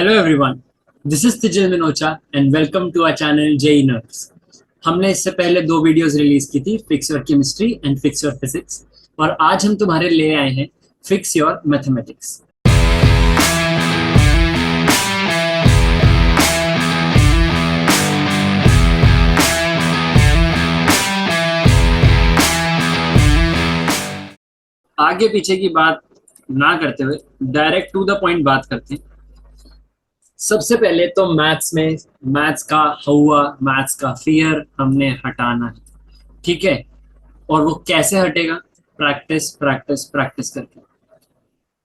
Hello everyone, this is Tijil Minocha and welcome to our channel JEE nerds. हमने इससे पहले दो वीडियोस रिलीज की थी, fix your chemistry and fix your physics, और आज हम तुम्हारे ले आए हैं फिक्स योर मैथमेटिक्स। आगे पीछे की बात ना करते हुए डायरेक्ट टू द पॉइंट बात करते हैं। सबसे पहले तो मैथ्स में मैथ्स का हवा, मैथ्स का फियर हमने हटाना है, ठीक है। और वो कैसे हटेगा? प्रैक्टिस प्रैक्टिस प्रैक्टिस करके।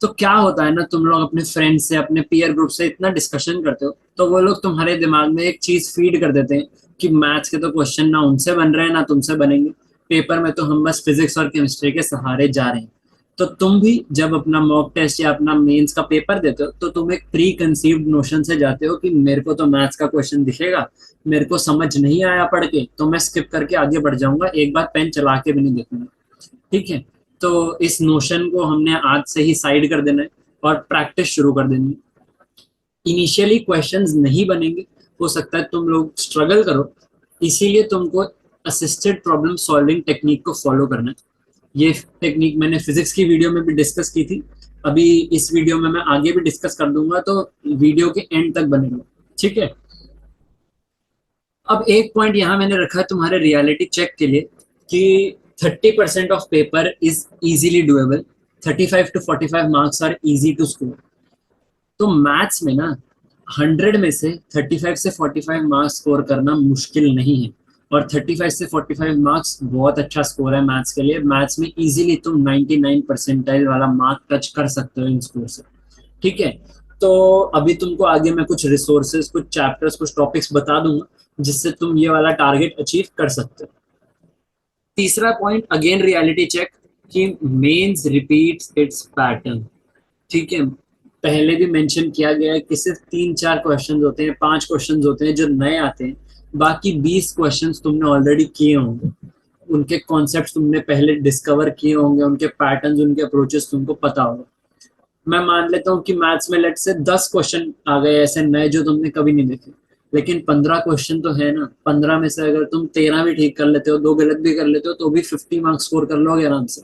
तो क्या होता है ना, तुम लोग अपने फ्रेंड से, अपने पीयर ग्रुप से इतना डिस्कशन करते हो तो वो लोग तुम्हारे दिमाग में एक चीज फीड कर देते हैं कि मैथ्स के तो क्वेश्चन ना उनसे बन रहे हैं ना तुमसे बनेंगे, पेपर में तो हम बस फिजिक्स और केमिस्ट्री के सहारे जा रहे हैं। तो तुम भी जब अपना मॉक टेस्ट या अपना मेंस का पेपर देते हो तो तुम एक प्री कंसीव्ड नोशन से जाते हो कि मेरे को तो मैथ्स का क्वेश्चन दिखेगा, मेरे को समझ नहीं आया पढ़ के तो मैं स्किप करके आगे बढ़ जाऊंगा, एक बार पेन चला के भी नहीं देखूंगा, ठीक है। तो इस नोशन को हमने आज से ही साइड कर देना है और प्रैक्टिस शुरू कर देनी है। इनिशियली क्वेश्चंस नहीं बनेंगे, हो सकता है तुम लोग स्ट्रगल करो, इसीलिए तुमको असिस्टेड प्रॉब्लम सॉल्विंग टेक्निक को फॉलो करना है। ये टेक्निक मैंने फिजिक्स की वीडियो में भी डिस्कस की थी, अभी इस वीडियो में मैं आगे भी डिस्कस कर दूंगा, तो वीडियो के एंड तक बनेगा, ठीक है। अब एक पॉइंट यहाँ मैंने रखा है तुम्हारे रियलिटी चेक के लिए कि 30% of paper is easily doable, 35 to 45 marks are easy to score. तो मैथ्स में ना 100 में से 35 से 45 मार्क्स स्कोर करना मुश्किल नहीं है, और 35 से 45 मार्क्स बहुत अच्छा स्कोर है मैथ्स के लिए। मैथ्स में इजीली तुम 99 परसेंटाइल वाला मार्क टच कर सकते हो इन स्कोर से, ठीक है। तो अभी तुमको आगे मैं कुछ रिसोर्सेज, कुछ चैप्टर्स, कुछ टॉपिक्स बता दूंगा जिससे तुम ये वाला टारगेट अचीव कर सकते हो। तीसरा पॉइंट, अगेन रियलिटी चेक, कि मेंस रिपीट्स इट्स पैटर्न, ठीक है। पहले भी मेंशन किया गया है कि सिर्फ 3-4 क्वेश्चंस होते हैं, 5 क्वेश्चंस होते हैं जो नए आते हैं, बाकी 20 क्वेश्चंस तुमने ऑलरेडी किए होंगे, उनके कॉन्सेप्ट्स तुमने पहले डिस्कवर किए होंगे, उनके पैटर्न्स, उनके अप्रोचेस तुमको पता होगा। मैं मान लेता हूँ कि मैथ्स में लेट से 10 क्वेश्चन आ गए ऐसे नए जो तुमने कभी नहीं देखे, लेकिन 15 क्वेश्चन तो है ना। 15 में से अगर तुम 13 भी ठीक कर लेते हो, 2 गलत भी कर लेते हो, तो भी 50 मार्क्स स्कोर कर लोगे आराम से।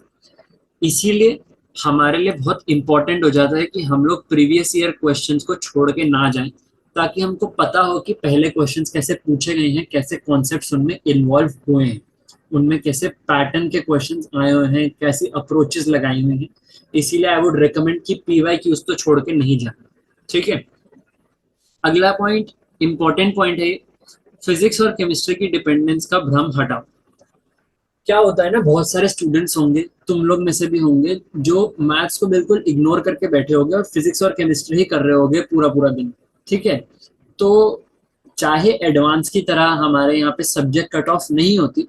इसीलिए हमारे लिए बहुत इंपॉर्टेंट हो जाता है कि हम लोग प्रीवियस ईयर क्वेश्चंस को छोड़ के ना जाएं, ताकि हमको पता हो कि पहले क्वेश्चंस कैसे पूछे गए हैं, कैसे कॉन्सेप्ट्स उनमें इन्वॉल्व हुए हैं, उनमें कैसे पैटर्न के क्वेश्चंस आए हुए हैं, कैसी अप्रोचेस लगाई हुई हैं। इसीलिए आई वुड रिकमेंड कि पीवाई की उस तो छोड़ के नहीं जाना, ठीक है। अगला पॉइंट, इंपॉर्टेंट पॉइंट है, फिजिक्स और केमिस्ट्री की डिपेंडेंस का भ्रम हटाओ। क्या होता है ना, बहुत सारे स्टूडेंट्स होंगे, तुम लोग में से भी होंगे, जो मैथ्स को बिल्कुल इग्नोर करके बैठे होंगे और फिजिक्स और केमिस्ट्री ही कर रहे होंगे पूरा पूरा दिन, ठीक है। तो चाहे एडवांस की तरह हमारे यहाँ पे सब्जेक्ट कट ऑफ नहीं होती,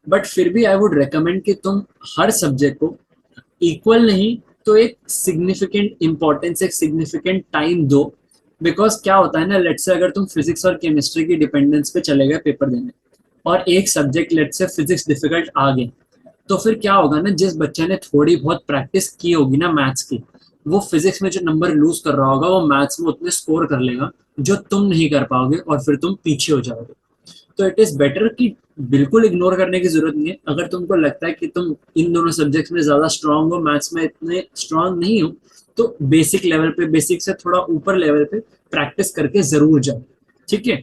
बट फिर भी आई वुड रेकमेंड कि तुम हर सब्जेक्ट को इक्वल नहीं तो एक सिग्निफिकेंट इंपॉर्टेंस, एक सिग्निफिकेंट टाइम दो। बिकॉज क्या होता है ना, लेट्स से अगर तुम फिजिक्स और केमिस्ट्री की डिपेंडेंस पे चले गए पेपर देने, और एक subject let's say physics difficult आ गए, तो फिर क्या होगा ना, जिस बच्चे ने थोड़ी बहुत प्रैक्टिस की होगी ना मैथ्स की, वो फिजिक्स में जो नंबर लूज कर रहा होगा वो मैथ्स में उतने स्कोर कर लेगा जो तुम नहीं कर पाओगे, और फिर तुम पीछे हो जाओगे। तो इट इज बेटर कि बिल्कुल इग्नोर करने की जरूरत नहीं है। अगर तुमको लगता है कि तुम इन दोनों सब्जेक्ट्स में ज्यादा स्ट्रांग हो, मैथ्स में इतने स्ट्रांग नहीं हो, तो बेसिक लेवल पे, बेसिक से थोड़ा ऊपर लेवल पे प्रैक्टिस करके जरूर जाओ, ठीक है।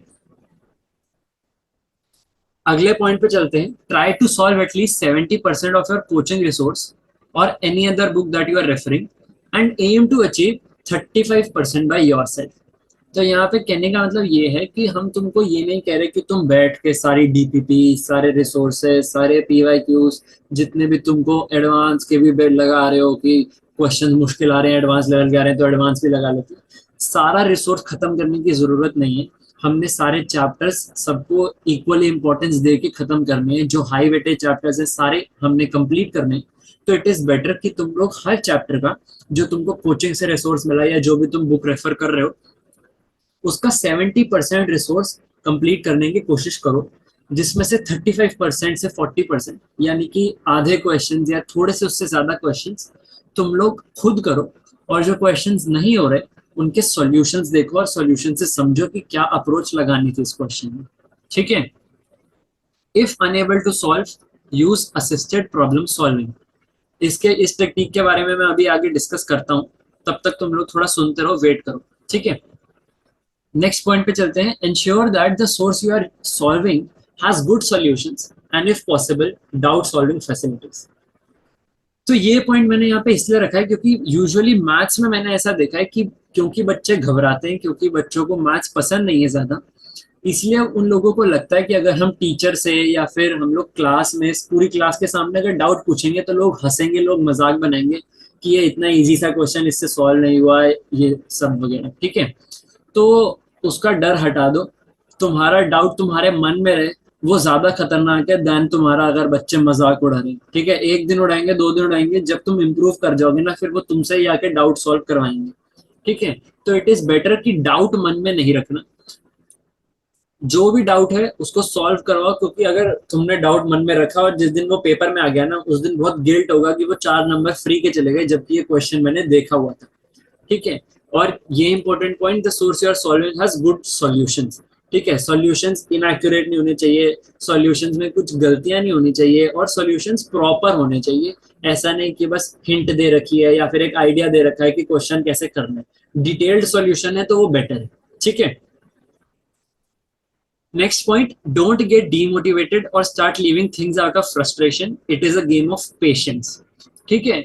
अगले पॉइंट पे चलते हैं, try to solve at least 70% of your coaching resource और any other book that you are referring and aim to achieve 35% by yourself. तो यहाँ पे कहने का मतलब ये है कि हम तुमको ये नहीं कह रहे कि तुम बैठ के सारी डीपीपी, सारे रिसोर्सेज, सारे पीवाईक्यूज, जितने भी तुमको एडवांस के भी बेड लगा रहे हो कि क्वेश्चन मुश्किल आ रहे हैं, एडवांस लेवल के आ रहे हैं तो एडवांस भी लगा लेते हो, सारा रिसोर्स खत्म करने की जरूरत नहीं है। हमने सारे चैप्टर्स सबको इक्वली इंपॉर्टेंस दे के खत्म करने हैं, जो हाई वेटेज चैप्टर्स है सारे हमने कंप्लीट करने हैं। तो इट इज बेटर कि तुम लोग हर चैप्टर का जो तुमको कोचिंग से रिसोर्स मिला या जो भी तुम बुक रेफर कर रहे हो, उसका 70% रिसोर्स कंप्लीट करने की कोशिश करो, जिसमें से 35% से 40%, यानी कि आधे क्वेश्चन या थोड़े से उससे ज्यादा क्वेश्चन तुम लोग खुद करो, और जो क्वेश्चंस नहीं हो रहे उनके सॉल्यूशंस देखो और सॉल्यूशन से समझो कि क्या अप्रोच लगानी थी इस क्वेश्चन में, ठीक है। If unable to solve, use assisted problem solving. इसके इस टेक्निक के बारे में मैं अभी आगे डिस्कस करता हूँ, तब तक तुम लोग थोड़ा सुनते रहो, वेट करो, ठीक है। नेक्स्ट पॉइंट पे चलते हैं। Ensure that the source you are solving has good solutions and if possible doubt solving facilities. तो ये पॉइंट मैंने यहाँ पे इसलिए रखा है क्योंकि यूजुअली मैथ्स में मैंने ऐसा देखा है कि क्योंकि बच्चे घबराते हैं, क्योंकि बच्चों को मैथ्स पसंद नहीं है ज्यादा, इसलिए उन लोगों को लगता है कि अगर हम टीचर से या फिर हम लोग क्लास में पूरी क्लास के सामने अगर डाउट पूछेंगे तो लोग हंसेंगे, लोग मजाक बनाएंगे कि ये इतना इजी सा क्वेश्चन, इससे सॉल्व नहीं हुआ है, ये सब वगैरह, ठीक है। तो उसका डर हटा दो, तुम्हारा डाउट तुम्हारे मन में रहे, वो ज्यादा खतरनाक है देन तुम्हारा अगर बच्चे मजाक उड़ा रहे हैं, ठीक है। एक दिन उड़ाएंगे, 2 दिन उड़ाएंगे, जब तुम इंप्रूव कर जाओगे ना, फिर वो तुमसे ही आके डाउट सॉल्व करवाएंगे, ठीक है। तो इट इज बेटर कि डाउट मन में नहीं रखना, जो भी डाउट है उसको सॉल्व करवाओ, क्योंकि अगर तुमने डाउट मन में रखा और जिस दिन वो पेपर में आ गया ना, उस दिन बहुत गिल्ट होगा कि वो 4 नंबर फ्री के चले गए, जबकि ये क्वेश्चन मैंने देखा हुआ था, ठीक है। और ये important point, the source you are solving has good solutions, ठीक है। सॉल्यूशंस इनएक्यूरेट नहीं होने चाहिए, सॉल्यूशंस में कुछ गलतियां नहीं होनी चाहिए, और सॉल्यूशंस प्रॉपर होने चाहिए। ऐसा नहीं कि बस हिंट दे रखी है या फिर एक आइडिया दे रखा है कि क्वेश्चन कैसे करना है। डिटेल्ड सॉल्यूशन है तो वो बेटर है, ठीक है। Next point, don't get demotivated or start leaving things out of frustration. It is a game of patience. ठीक है,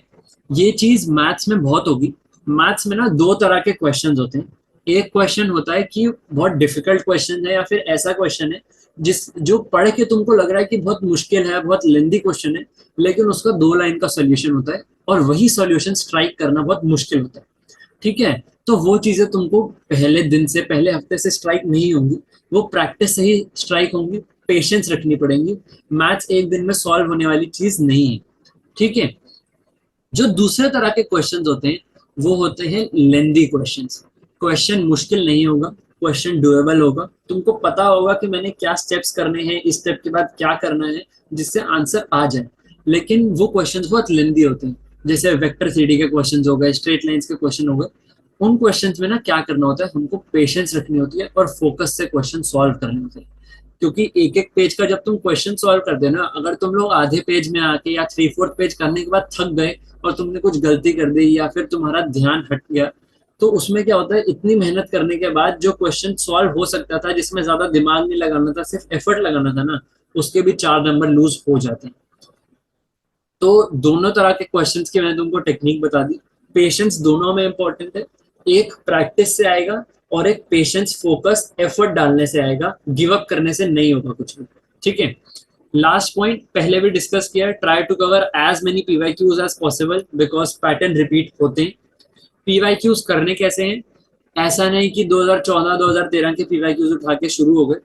ये चीज मैथ्स में बहुत होगी। मैथ्स में ना 2 तरह के क्वेश्चंस होते हैं। एक क्वेश्चन होता है कि बहुत डिफिकल्ट क्वेश्चन है या फिर ऐसा क्वेश्चन है जो पढ़ के तुमको लग रहा है कि बहुत मुश्किल है, बहुत लेंदी क्वेश्चन है, लेकिन उसका 2 लाइन का सोल्यूशन होता है और वही सोल्यूशन स्ट्राइक करना बहुत मुश्किल होता है, ठीक है। तो वो चीजें तुमको पहले दिन से, पहले हफ्ते से स्ट्राइक नहीं होंगी, वो प्रैक्टिस से ही स्ट्राइक होंगी, पेशेंस रखनी पड़ेगी। मैथ्स एक दिन में सॉल्व होने वाली चीज नहीं है, ठीक है। जो दूसरे तरह के क्वेश्चंस होते हैं वो होते हैं लेंदी क्वेश्चंस। क्वेश्चन मुश्किल नहीं होगा, क्वेश्चन डुएबल होगा, तुमको पता होगा कि मैंने क्या स्टेप्स करने हैं, इस स्टेप के बाद क्या करना है जिससे आंसर आ जाए, लेकिन वो क्वेश्चंस बहुत लेंदी होते हैं। जैसे वेक्टर थ्री के क्वेश्चंस हो गए, स्ट्रेट लाइंस के क्वेश्चन हो गए, उन क्वेश्चंस में ना क्या करना होता है, हमको पेशेंस रखनी होती है और फोकस से क्वेश्चन सॉल्व करने होते हैं। क्योंकि एक एक पेज का जब तुम क्वेश्चन सॉल्व कर देना, अगर तुम लोग आधे पेज में आके या 3/4 पेज करने के बाद थक गए और तुमने कुछ गलती कर दी या फिर तुम्हारा ध्यान हट गया, तो उसमें क्या होता है, इतनी मेहनत करने के बाद जो क्वेश्चन सॉल्व हो सकता था, जिसमें ज्यादा दिमाग नहीं लगाना था, सिर्फ एफर्ट लगाना था ना, उसके भी 4 नंबर लूज हो जाते हैं। तो दोनों तरह के क्वेश्चंस की मैंने तुमको टेक्निक बता दी। पेशेंस दोनों में इंपॉर्टेंट है, एक प्रैक्टिस से आएगा और एक पेशेंस फोकस एफर्ट डालने से आएगा, गिव अप करने से नहीं होगा कुछ भी, ठीक है। लास्ट पॉइंट पहले भी डिस्कस किया है, try to cover as many PYQs as possible because pattern repeat होते हैं। पीवाईक्यूज करने कैसे हैं, ऐसा नहीं कि 2014-2013 के पीवाईक्यूज उठा के शुरू हो गए,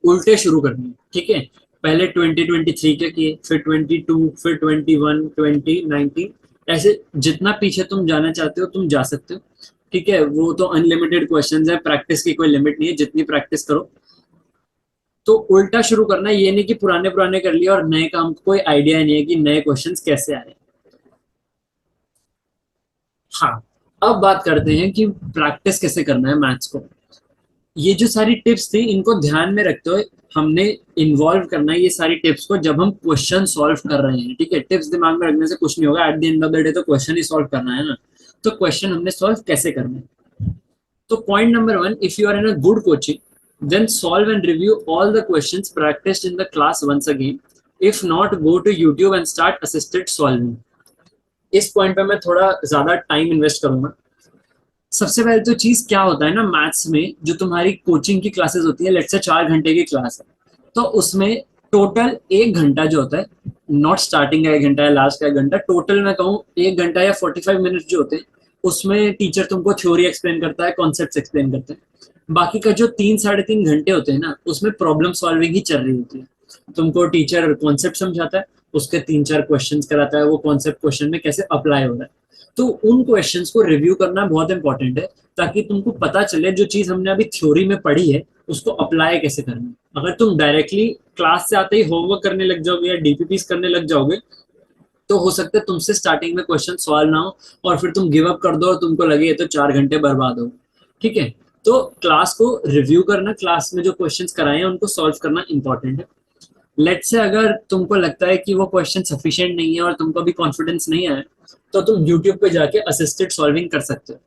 उल्टे शुरू करने, ठीक है। पहले 2023 के किए, फिर 22, फिर 21, 2019, ऐसे जितना पीछे तुम जाना चाहते हो तुम जा सकते हो, ठीक है। वो तो अनलिमिटेड क्वेश्चंस है, प्रैक्टिस की कोई लिमिट नहीं है, जितनी प्रैक्टिस करो। तो उल्टा शुरू करना है, ये नहीं कि पुराने पुराने कर लिया और नए काम को कोई आइडिया नहीं है कि नए क्वेश्चंस कैसे आए। हाँ, अब बात करते हैं कि प्रैक्टिस कैसे करना है मैथ्स को। ये जो सारी टिप्स थी इनको ध्यान में रखते हुए हमने इन्वॉल्व करना है ये सारी टिप्स को जब हम क्वेश्चन सॉल्व कर रहे हैं, ठीक है। टिप्स दिमाग में रखने से कुछ नहीं होगा, at the end of the day तो क्वेश्चन ही सॉल्व करना है ना। तो क्वेश्चन हमने सॉल्व कैसे करना है। तो point number 1, if you are in a good coaching then solve and review all the questions practised in the class once again. If not, go to YouTube and start assisted solving. इस point पे मैं थोड़ा ज्यादा time invest करूंगा। सबसे पहले तो चीज क्या होता है ना, मैथ्स में जो तुम्हारी कोचिंग की क्लासेस होती है, लेट्स से 4 घंटे की क्लास है, तो उसमें टोटल 1 घंटा जो होता है, नॉट स्टार्टिंग का 1 घंटा या लास्ट का 1 घंटा, टोटल मैं कहूँ 1 घंटा या 45 मिनट जो होते हैं, उसमें टीचर तुमको थ्योरी एक्सप्लेन करता है, कॉन्सेप्ट एक्सप्लेन करता है। बाकी का जो 3-3.5 घंटे होते हैं ना, उसमें प्रॉब्लम सॉल्विंग ही चल रही होती है। तुमको टीचर कॉन्सेप्ट समझाता है, उसके 3-4 क्वेश्चंस कराता है, वो कॉन्सेप्ट क्वेश्चन में कैसे अप्लाई हो रहा है, तो उन क्वेश्चंस को रिव्यू करना बहुत इंपॉर्टेंट है, ताकि तुमको पता चले जो चीज हमने अभी थ्योरी में पढ़ी है उसको अप्लाई कैसे करना है। अगर तुम डायरेक्टली क्लास से आते ही होमवर्क करने लग जाओगे या डीपीपीस करने लग जाओगे, तो हो सकता है तुमसे स्टार्टिंग में क्वेश्चन सॉल्व ना हो और फिर तुम गिव अप कर दो और तुमको लगे ये तो 4 घंटे बर्बाद हो। ठीक है, तो क्लास को रिव्यू करना, क्लास में जो क्वेश्चंस कराए हैं उनको सॉल्व करना इंपॉर्टेंट है। लेट से अगर तुमको लगता है कि वो क्वेश्चन सफिशिएंट नहीं है और तुमको भी कॉन्फिडेंस नहीं आया, तो तुम यूट्यूब पे जाके असिस्टेड सॉल्विंग कर सकते हो।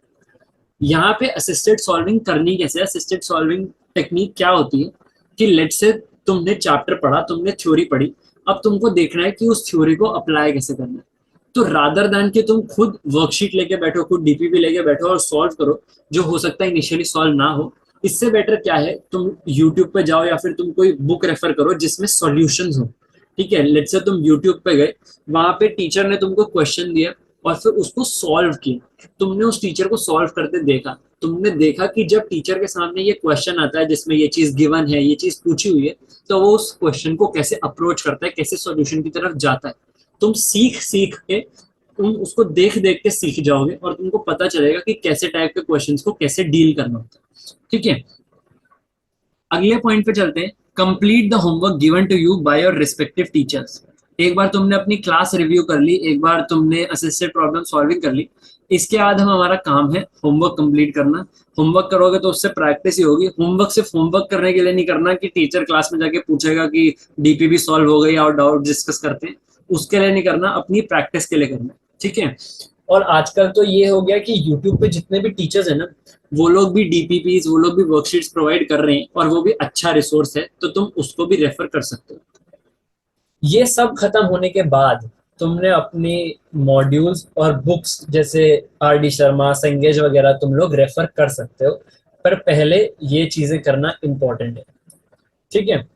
यहाँ पे असिस्टेड सॉल्विंग करनी कैसे, असिस्टेड सॉल्विंग टेक्निक क्या होती है कि लेट से तुमने चैप्टर पढ़ा, तुमने थ्योरी पढ़ी, अब तुमको देखना है कि उस थ्योरी को अप्लाई कैसे करना है। तो रादर दैन कि तुम खुद वर्कशीट लेके बैठो, खुद डीपीपी लेके बैठो और सॉल्व करो, जो हो सकता है इनिशियली सॉल्व ना हो, इससे बेटर क्या है तुम यूट्यूब पे जाओ या फिर तुम कोई बुक रेफर करो जिसमें सॉल्यूशंस हो। ठीक है, लेट्स से तुम यूट्यूब पे गए, वहां पे टीचर ने तुमको क्वेश्चन दिया और फिर उसको सॉल्व किया, तुमने उस टीचर को सॉल्व करते देखा, तुमने देखा कि जब टीचर के सामने ये क्वेश्चन आता है जिसमें ये चीज गिवन है, ये चीज पूछी हुई है, तो वो उस क्वेश्चन को कैसे अप्रोच करता है, कैसे सॉल्यूशन की तरफ जाता है। तुम सीख सीख के, तुम उसको देख देख के सीख जाओगे और तुमको पता चलेगा कि कैसे टाइप के क्वेश्चंस को कैसे डील करना होता है। ठीक है, अगले पॉइंट पे चलते हैं। Complete the homework given to you by your respective teachers. एक बार तुमने अपनी क्लास रिव्यू कर ली, एक बार तुमने असिस्टेड प्रॉब्लम सॉल्विंग कर ली, इसके बाद हम हमारा काम है होमवर्क कंप्लीट करना। होमवर्क करोगे तो उससे प्रैक्टिस ही होगी। होमवर्क सिर्फ होमवर्क करने के लिए नहीं करना कि टीचर क्लास में जाके पूछेगा कि डीपीबी सॉल्व हो गई और डाउट डिस्कस करते हैं, उसके लिए नहीं करना, अपनी प्रैक्टिस के लिए करना। ठीक है, और आजकल तो ये हो गया कि यूट्यूब पे जितने भी टीचर्स हैं ना, वो लोग भी डीपीपीज, वो लोग भी वर्कशीट्स प्रोवाइड कर रहे हैं और वो भी अच्छा रिसोर्स है, तो तुम उसको भी रेफर कर सकते हो। ये सब खत्म होने के बाद तुमने अपने मॉड्यूल्स और बुक्स जैसे आर डी शर्मा, संगेज वगैरह तुम लोग रेफर कर सकते हो, पर पहले ये चीजें करना इंपॉर्टेंट है। ठीक है,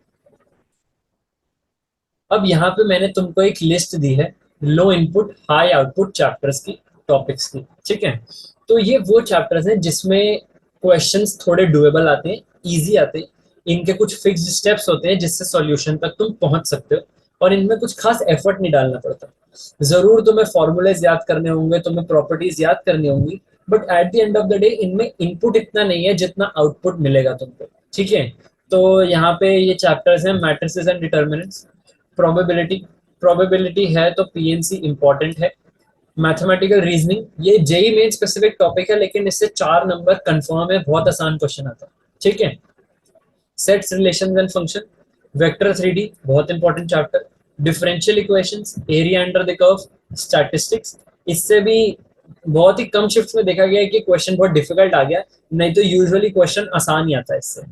अब यहाँ पे मैंने तुमको एक लिस्ट दी है लो इनपुट हाई आउटपुट चैप्टर्स की, टॉपिक्स की। ठीक है, तो ये वो चैप्टर्स हैं जिसमें क्वेश्चंस थोड़े डुएबल आते हैं, इजी आते हैं, इनके कुछ फिक्स्ड स्टेप्स होते हैं जिससे सॉल्यूशन तक तुम पहुंच सकते हो और इनमें कुछ खास एफर्ट नहीं डालना पड़ता। जरूर तुम्हें फॉर्मूलेज याद करने होंगे, तुम्हें प्रॉपर्टीज याद करनी होंगी, but at the end of the day इनमें इनपुट इतना नहीं है जितना आउटपुट मिलेगा तुमको। ठीक है, तो यहाँ पे ये चैप्टर्स हैं matrices and determinants, probability, probability है तो पीएनसी इंपॉर्टेंट है, मैथमेटिकल रीजनिंग, ये जेई मेन स्पेसिफिक टॉपिक है लेकिन इससे 4 नंबर कंफर्म है, बहुत आसान क्वेश्चन आता है। ठीक है, sets relations and function, vector 3D बहुत important chapter, differential equations, area under the curve, statistics, इससे भी बहुत ही कम शिफ्ट में देखा गया है कि क्वेश्चन बहुत डिफिकल्ट आ गया, नहीं तो यूजुअली क्वेश्चन आसान ही आता है इससे,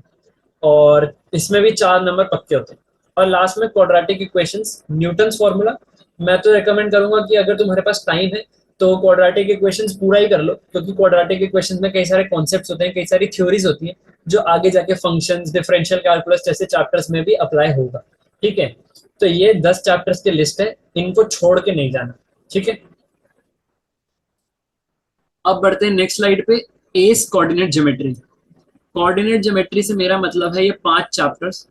और इसमें भी 4 नंबर पक्के होते हैं। और लास्ट में क्वाड्रेटिक इक्वेशंस, न्यूटन्स फॉर्मूला, मैं तो रेकमेंड करूंगा कि अगर तुम्हारे पास टाइम है तो क्वाड्रेटिक इक्वेशंस पूरा ही कर लो, क्योंकि क्वाड्रेटिक इक्वेशंस में कई सारे कॉन्सेप्ट्स होते हैं, कई सारी थ्योरीज होती हैं जो आगे जाके फंक्शंस, डिफरेंशियल कैलकुलस जैसे चैप्टर्स में भी अप्लाई होगा। ठीक है, तो ये 10 चैप्टर्स की लिस्ट है, इनको छोड़ के नहीं जाना। ठीक है, अब बढ़ते हैं नेक्स्ट स्लाइड पे, S coordinate geometry. Coordinate geometry से मेरा मतलब है ये 5 chapters,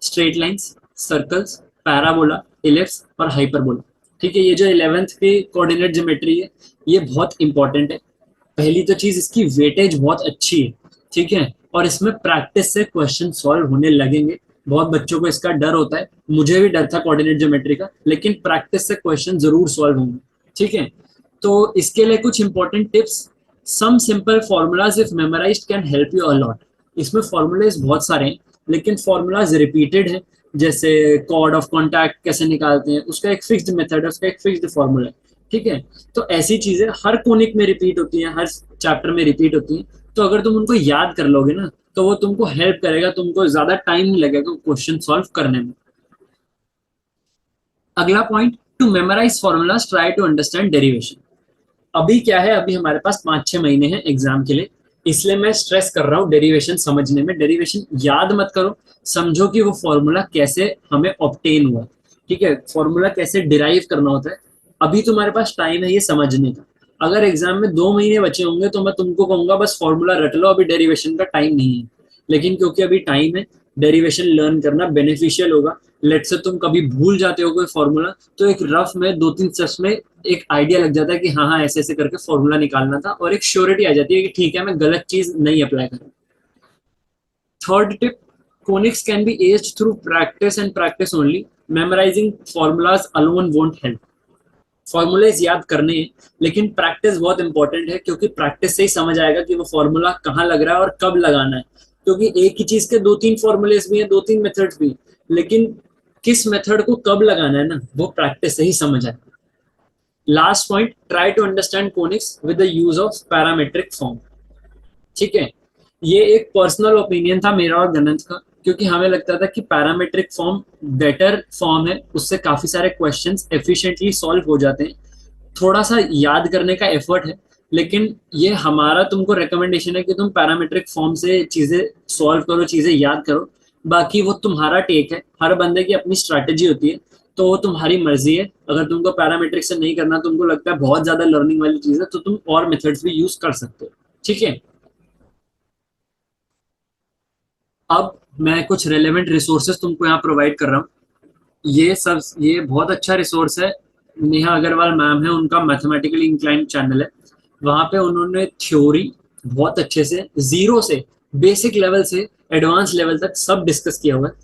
straight lines, circles, parabola, ellipse और हाइपरबोला। ठीक है, ये जो 11th की कोऑर्डिनेट ज्योमेट्री है ये बहुत इंपॉर्टेंट है। पहली तो चीज इसकी वेटेज बहुत अच्छी है। ठीक है, और इसमें प्रैक्टिस से क्वेश्चन सॉल्व होने लगेंगे। बहुत बच्चों को इसका डर होता है, मुझे भी डर था कोऑर्डिनेट ज्योमेट्री का, लेकिन प्रैक्टिस से क्वेश्चन जरूर सॉल्व होंगे। ठीक है, तो इसके लिए कुछ important tips, some simple formulas if memorised can help you a lot. इसमें फॉर्मूलाज बहुत सारे हैं लेकिन फॉर्मूलाज रिपीटेड है, जैसे कॉर्ड ऑफ कॉन्टैक्ट कैसे निकालते हैं, उसका एक फिक्स्ड मेथड है, उसका एक फिक्स्ड फॉर्मूला है। ठीक है, तो ऐसी चीजें हर कोनिक में रिपीट होती हैं, हर चैप्टर में रिपीट होती हैं, तो अगर तुम उनको याद कर लोगे ना तो वो तुमको हेल्प करेगा, तुमको ज्यादा टाइम नहीं लगेगा क्वेश्चन सॉल्व करने में। अगला point, to memorise formulas try to understand derivation. अभी क्या है, अभी हमारे पास 5-6 महीने हैं एग्जाम के लिए, इसलिए मैं स्ट्रेस कर रहा हूँ डेरिवेशन समझने में। डेरिवेशन याद मत करो, समझो कि वो फॉर्मूला कैसे हमें ऑब्टेन हुआ। ठीक है, फॉर्मूला कैसे डिराइव करना होता है, अभी तुम्हारे पास टाइम है ये समझने का। अगर एग्जाम में 2 महीने बचे होंगे तो मैं तुमको कहूंगा बस फॉर्मूला रट लो, अभी डेरिवेशन का टाइम नहीं है। लेकिन क्योंकि अभी टाइम है, डेरिवेशन लर्न करना बेनिफिशियल होगा। लेट से तुम कभी भूल जाते हो कोई फॉर्मूला, तो एक रफ में 2-3 स्टेप्स में एक आइडिया लग जाता है कि हाँ हाँ ऐसे ऐसे करके फॉर्मूला निकालना था, और एक श्योरिटी आ जाती है कि ठीक है मैं गलत चीज नहीं अप्लाई करूँ। Third tip, conics can be aged through practice and practice only. Memorizing formulas alone won't help. Formulas याद करने हैं, लेकिन प्रैक्टिस बहुत इंपॉर्टेंट है, क्योंकि प्रैक्टिस से ही समझ आएगा कि वो फॉर्मूला कहाँ लग रहा है और कब लगाना है। क्योंकि एक ही चीज के दो तीन फॉर्मूलेज भी हैं, दो तीन मेथड्स भी, लेकिन किस मेथड को कब लगाना है ना, वो प्रैक्टिस से ही समझ आएगा। Last point, try to understand conics with the use of parametric form. ठीक है, ये एक पर्सनल ओपिनियन था मेरा और गणंत का, क्योंकि हमें लगता था कि पैरामेट्रिक फॉर्म बेटर फॉर्म है, उससे काफी सारे क्वेश्चंस एफिशिएंटली सॉल्व हो जाते हैं। थोड़ा सा याद करने का एफर्ट है, लेकिन ये हमारा तुमको रिकमेंडेशन है कि तुम पैरामेट्रिक फॉर्म से चीजें सॉल्व करो, चीजें याद करो। बाकी वो तुम्हारा टेक है, हर बंदे की अपनी स्ट्रैटेजी होती है, तो वो तुम्हारी मर्जी है। अगर तुमको पैरामेट्रिक से नहीं करना, तुमको लगता है बहुत ज्यादा लर्निंग वाली चीज है, तो तुम और मेथड्स भी यूज कर सकते हो। ठीक है, अब मैं कुछ रेलेवेंट रिसोर्सेज तुमको यहाँ प्रोवाइड कर रहा हूँ। ये बहुत अच्छा रिसोर्स है। नेहा अग्रवाल मैम है, उनका मैथमेटिकली इंक्लाइंड चैनल है। वहां पे उन्होंने थ्योरी बहुत अच्छे से, जीरो से, बेसिक लेवल से एडवांस लेवल तक सब डिस्कस किया हुआ है।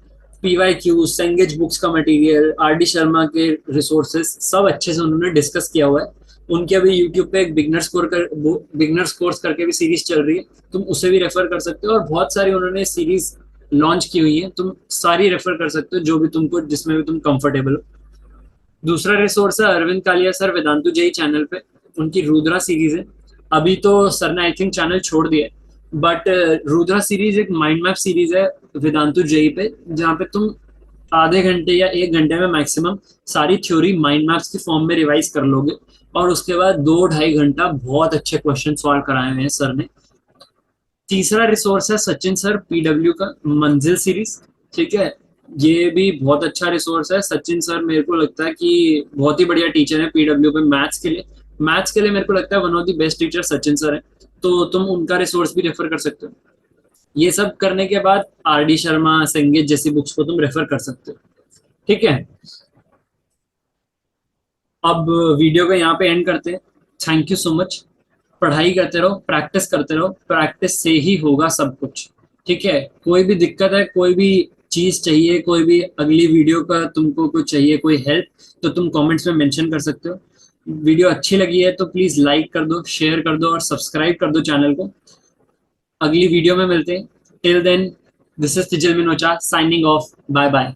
पीवाईक्यू, सेंगेज बुक्स का मटेरियल, आर डी शर्मा के रिसोर्सेज, सब अच्छे से उन्होंने डिस्कस किया हुआ है। उनके अभी यूट्यूब पे एक बिगनर्स कोर्स करके भी सीरीज चल रही है, तुम उसे भी रेफर कर सकते हो। और बहुत सारी उन्होंने सीरीज लॉन्च की हुई है, तुम सारी रेफर कर सकते हो, जो भी तुमको, जिसमें भी तुम कंफर्टेबल हो। दूसरा रिसोर्स है Arvind Kalia sir, Vedantu JEE channel पे, उनकी रुद्रा सीरीज है। अभी तो सर ने आई थिंक चैनल छोड़ दिया, बट रुद्रा सीरीज एक माइंड मैप सीरीज है वेदांतु जेई पे, जहाँ पे तुम आधे घंटे या एक घंटे में मैक्सिमम सारी थ्योरी माइंड मैप्स की फॉर्म में रिवाइज कर लोगे, और उसके बाद 2-2.5 घंटा बहुत अच्छे क्वेश्चन सॉल्व कराए हुए हैं सर ने। तीसरा रिसोर्स है सचिन सर पीडब्ल्यू का मंजिल सीरीज। ठीक है, ये भी बहुत अच्छा रिसोर्स है। सचिन सर मेरे को लगता है कि बहुत ही बढ़िया टीचर है पीडब्ल्यू पे मैथ्स के लिए। मैथ्स के लिए मेरे को लगता है one of the best teacher Sachin sir है, तो तुम उनका रिसोर्स भी रेफर कर सकते हो। ये सब करने के बाद आर डी शर्मा, संगीत जैसी बुक्स को तुम रेफर कर सकते हो। ठीक है, अब वीडियो को यहाँ पे एंड करते हैं। Thank you so much. पढ़ाई करते रहो, प्रैक्टिस करते रहो, प्रैक्टिस से ही होगा सब कुछ। ठीक है, कोई भी दिक्कत है, कोई भी चीज चाहिए, कोई भी अगली वीडियो का तुमको कुछ चाहिए, कोई हेल्प, तो तुम कमेंट्स में मेंशन कर सकते हो। वीडियो अच्छी लगी है तो प्लीज लाइक कर दो, शेयर कर दो और सब्सक्राइब कर दो चैनल को। अगली वीडियो में मिलते हैं। Till then, this is Tijal Minocha signing off. Bye bye.